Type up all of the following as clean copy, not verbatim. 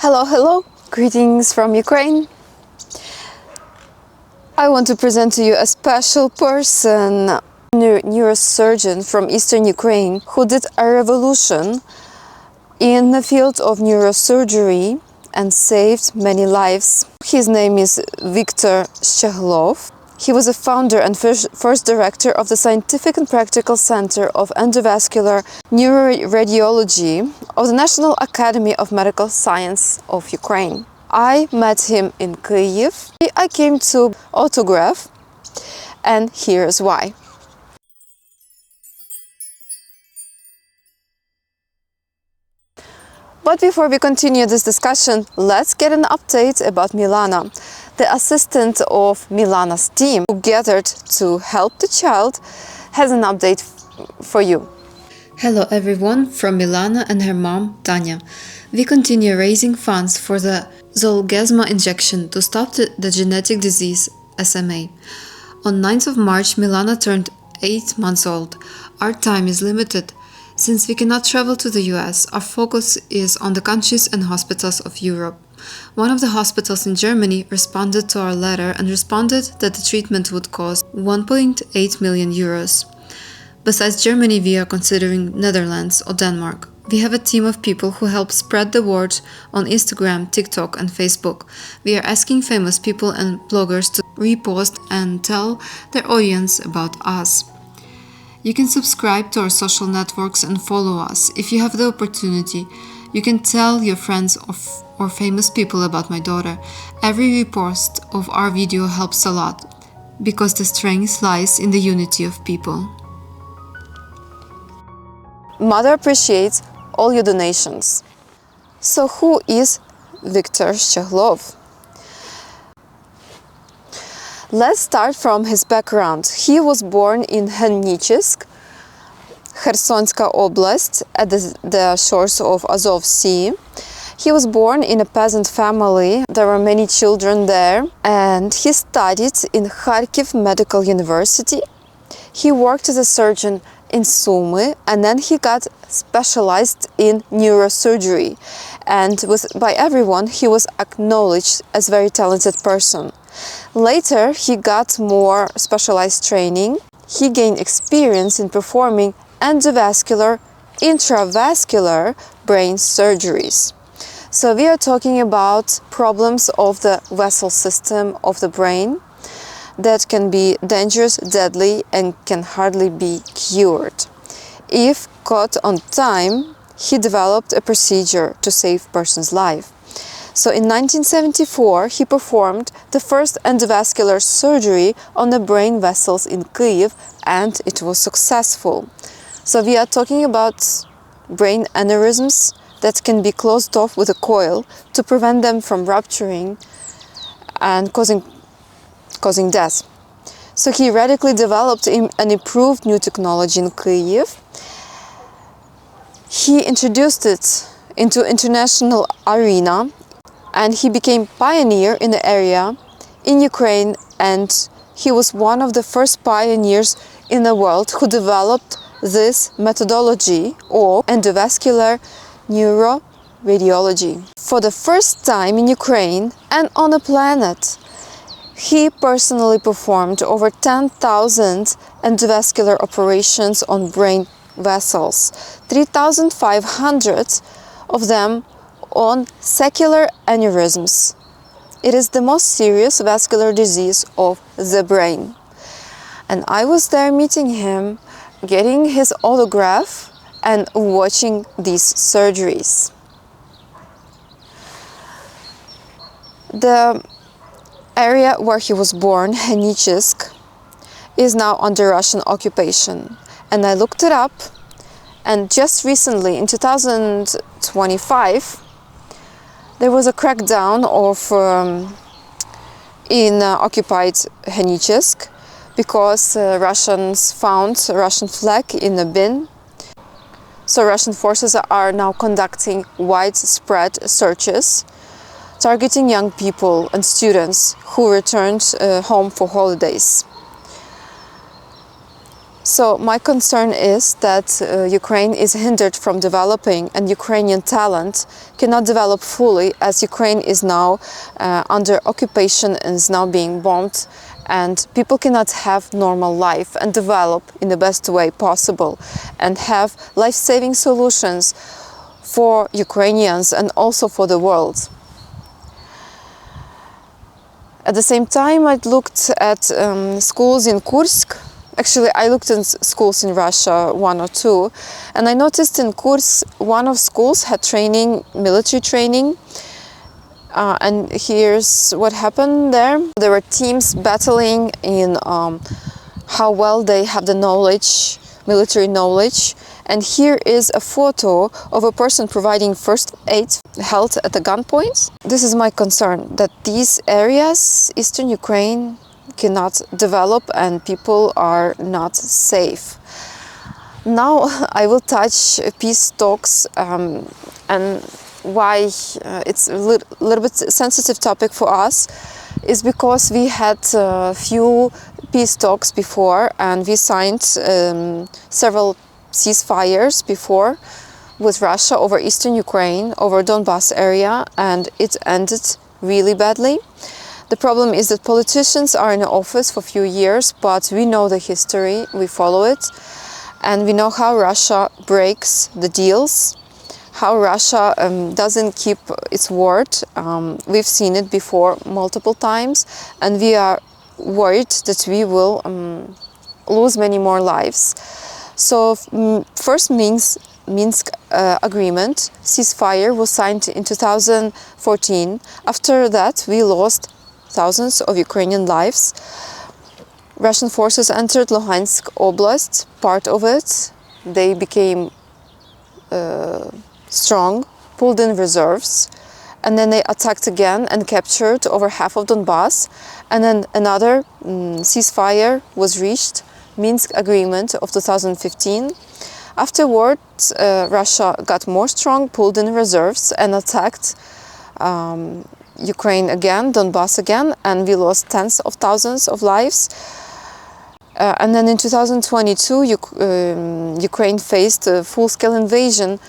Hello, greetings from Ukraine. I want to present to you a special person, a neurosurgeon from Eastern Ukraine who did a revolution in the field of neurosurgery and saved many lives. His name is Viktor Schehlov. He was a founder and first director of the Scientific and Practical Center of Endovascular Neuroradiology of the National Academy of Medical Science of Ukraine. I met him in Kyiv. I came to autograph, and here's why. But before we continue this discussion, let's get an update about Milana. The assistant of Milana's team, who gathered to help the child, has an update for you. Hello everyone from Milana and her mom, Tanya. We continue raising funds for the Zolgensma injection to stop the genetic disease SMA. On 9th of March, Milana turned 8 months old. Our time is limited. Since we cannot travel to the US, our focus is on the countries and hospitals of Europe. One of the hospitals in Germany responded to our letter and responded that the treatment would cost 1.8 million euros. Besides Germany, we are considering Netherlands or Denmark. We have a team of people who help spread the word on Instagram, TikTok and Facebook. We are asking famous people and bloggers to repost and tell their audience about us. You can subscribe to our social networks and follow us. If you have the opportunity, you can tell your friends or famous people about my daughter. Every repost of our video helps a lot, because the strength lies in the unity of people. Mother appreciates all your donations. So who is Viktor Schehlov? Let's start from his background. He was born in Henichsk, Khersonska Oblast, at the shores of Azov Sea. He was born in a peasant family. There were many children there, and he studied in Kharkiv Medical University. He worked as a surgeon in Sumy, and then he got specialized in neurosurgery. And by everyone, he was acknowledged as a very talented person. Later, he got more specialized training. He gained experience in performing endovascular, intravascular brain surgeries. So we are talking about problems of the vessel system of the brain that can be dangerous, deadly, and can hardly be cured. If caught on time, he developed a procedure to save a person's life. So in 1974, he performed the first endovascular surgery on the brain vessels in Kyiv, and it was successful. So we are talking about brain aneurysms that can be closed off with a coil to prevent them from rupturing and causing death. So he radically developed an improved new technology in Kyiv. He introduced it into international arena, and he became pioneer in the area in Ukraine, and he was one of the first pioneers in the world who developed this methodology of endovascular neuroradiology. For the first time in Ukraine and on the planet, he personally performed over 10,000 endovascular operations on brain vessels, 3,500 of them on sacral aneurysms. It is the most serious vascular disease of the brain. And I was there meeting him, getting his autograph and watching these surgeries. The area where he was born, Henichsk, is now under Russian occupation. And I looked it up, and just recently, in 2025, there was a crackdown in occupied Henichsk because Russians found a Russian flag in a bin. So Russian forces are now conducting widespread searches, targeting young people and students who returned home for holidays. So my concern is that Ukraine is hindered from developing, and Ukrainian talent cannot develop fully, as Ukraine is now under occupation and is now being bombed, and people cannot have normal life and develop in the best way possible and have life-saving solutions for Ukrainians and also for the world. At the same time, I looked at schools in Kursk. Actually, I looked at schools in Russia, one or two, and I noticed in Kursk, one of schools had training, military training, and here's what happened there. There were teams battling in how well they have the knowledge, military knowledge, and here is a photo of a person providing first aid held at the gunpoint. This is my concern, that these areas, Eastern Ukraine, cannot develop and people are not safe. Now I will touch peace talks and why it's a little bit sensitive topic for us is because we had a few peace talks before and we signed several ceasefires before with Russia over Eastern Ukraine, over Donbas area, and it ended really badly. The problem is that politicians are in office for a few years, but we know the history, we follow it, and we know how Russia breaks the deals, how Russia doesn't keep its word. We've seen it before multiple times, and we are worried that we will lose many more lives. So first Minsk agreement, ceasefire, was signed in 2014. After that, we lost thousands of Ukrainian lives. Russian forces entered Luhansk Oblast, part of it. They became strong, pulled in reserves, and then they attacked again and captured over half of Donbas. And then another ceasefire was reached, Minsk Agreement of 2015. Afterwards, Russia got more strong, pulled in reserves, and attacked Ukraine again, Donbas again, and we lost tens of thousands of lives. And then in 2022, Ukraine faced a full-scale invasion,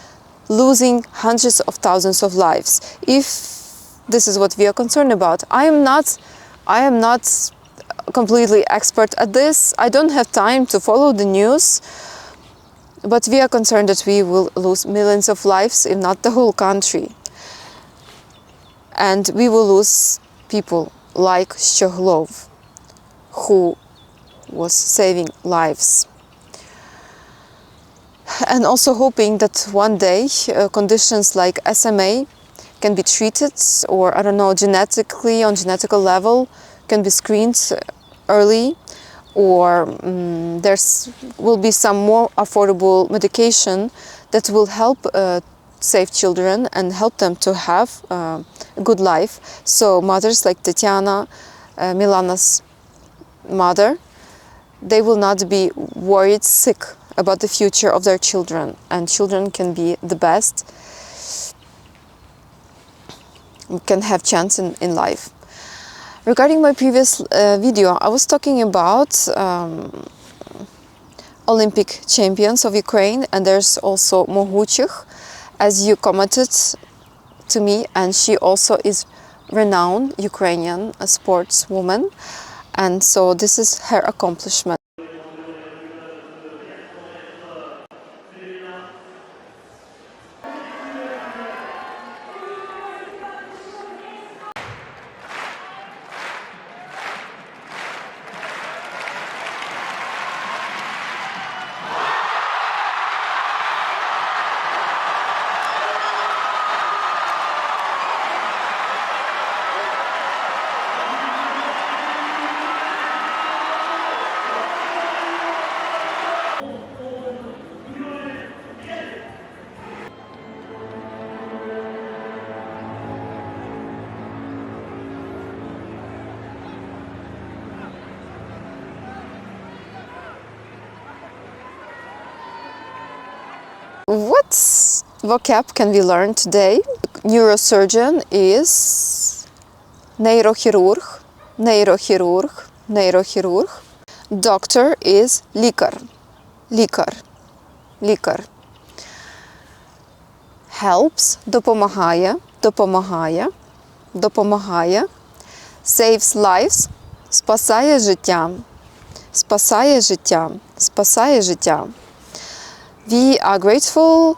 losing hundreds of thousands of lives. If this is what we are concerned about, I am not completely expert at this. I don't have time to follow the news, but we are concerned that we will lose millions of lives, if not the whole country. And we will lose people like Schehlov, who was saving lives. And also hoping that one day conditions like SMA can be treated, or I don't know, genetically, on genetical level, can be screened early, or there will be some more affordable medication that will help save children and help them to have a good life. So mothers like Tetiana, Milana's mother, they will not be worried sick about the future of their children, and children can be the best, can have chance in life. Regarding my previous video, I was talking about Olympic champions of Ukraine, and there's also Voitiuk, as you commented to me, and she also is renowned Ukrainian sportswoman, and so this is her accomplishment. What vocab can we learn today? Neurosurgeon is neurochirurg. Doctor is лікар. лікар, лікар. Helps – допомагає, допомагає, допомагає. Saves lives – спасає життя, спасає життя, спасає життя. We are grateful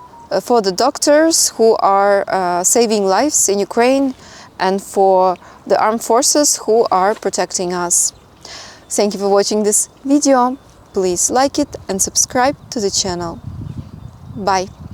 for the doctors who are saving lives in Ukraine and for the armed forces who are protecting us. Thank you for watching this video. Please like it and subscribe to the channel. Bye.